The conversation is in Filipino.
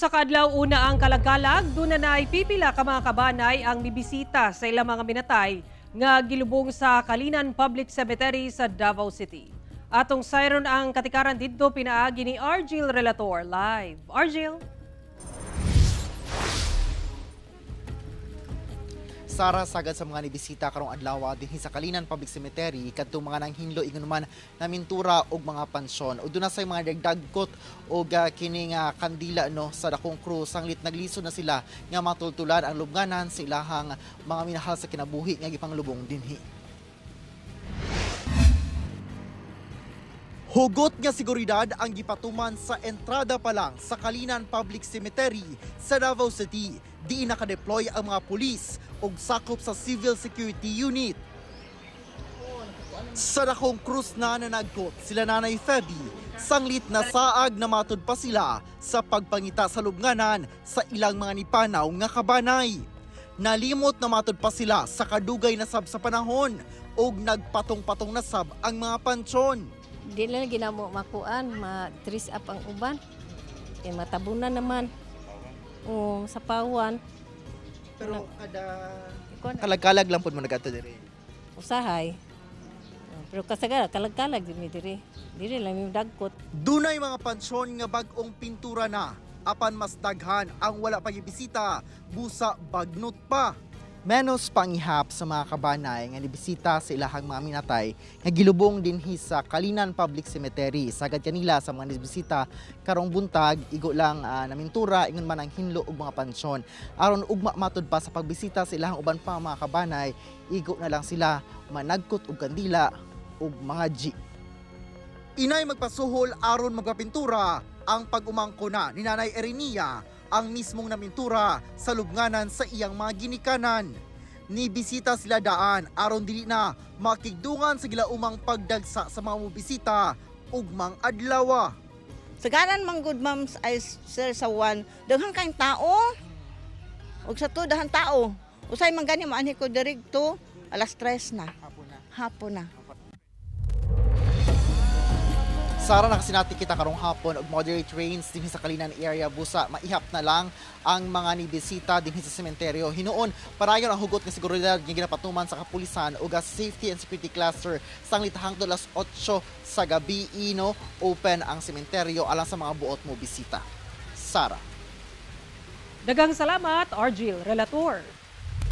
Usa ka adlaw una ang kalagalag, doon na pipila ka mga kabanay ang mibisita sa ilang mga minatay nga gilubong sa Kalinan Public Cemetery sa Davao City. Atong sayron ang katikaran didto pinaagi ni Argil Relator live. Argil. Sara, sagad sa mga nibisita karong adlaw dinhi sa Kalinan Public Cemetery kadtong mga nanghinlo ingon man na mintura og mga pansyon. O doon na say mga dagdagkot og kining kandila no sa dakong krus sanglit naglisod na sila nga matultulan ang lubnganan sa ilahang mga minahal sa kinabuhi nga gipanglubong dinhi. Hugot nga seguridad ang gipatuman sa entrada pa lang sa Kalinan Public Cemetery sa Davao City. Di nakadeploy ang mga pulis ug sakop sa Civil Security Unit. Sa dakong krus na nanagkot sila Nanay Feby, sanglit na saag na matud pa sila sa pagpangita sa lubnganan sa ilang mga nipanaw nga kabanay. Nalimot na matud pa sila sa kadugay na sab sa panahon ug nagpatong-patong na sab ang mga pansyon. Di lang ginamo makuan, ma-trace up ang uban. E matabunan naman. Sa pawan. Pero kada kalagkalag lang pud mo nagato diri. Usahay. Pero kasagara kalagkalag diri diri. Diri lang yung dagkot. Dunay mga pansyon nga bag-ong pintura na. Apan mas daghan ang wala pa gibisita, busa bagnot pa. Menos pangihap sa mga kabanay nga nibisita sa ilahang mga minatay nga gilubong dinhi sa Kalinan Public Cemetery. Sagad kanila sa mga nibisita karong buntag igo lang namintura ingon man ang hinlo og mga pansyon. Aron ugma matud pa sa pagbisita sa ilahang uban pa mga kabanay, igo na lang sila managkot og kandila ug mga jeep. Inay magpasuhol aron magpapintura ang pag-umangko na ni Nanay Erenia ang mismong namintura sa lubnganan sa iyang mga ginikanan. Nibisita sila daan aron dili na makigdungan sa gilaumang pagdagsa sa mga mobisita ugmang adlaw. Sagaran man good moms ay sir sa one, daghang kaayong tao. Ug sa to daghang tao. Usay man gani maanhi ko dirigto alas 3 na. Hapon na. Sara, nakasinati kita karong hapon og moderate rains dinhi sa Kalinan area, busa maihap na lang ang mga nibisita dinhi sa sementeryo. Hinuon parayon ang hugot nga seguridad nga ginapatuman sa kapulisan ug safety and security cluster sanglit hangtod alas 8 sa gabi open ang sementeryo alang sa mga buot mo bisita. Sara. Daghang salamat, Argil Relator.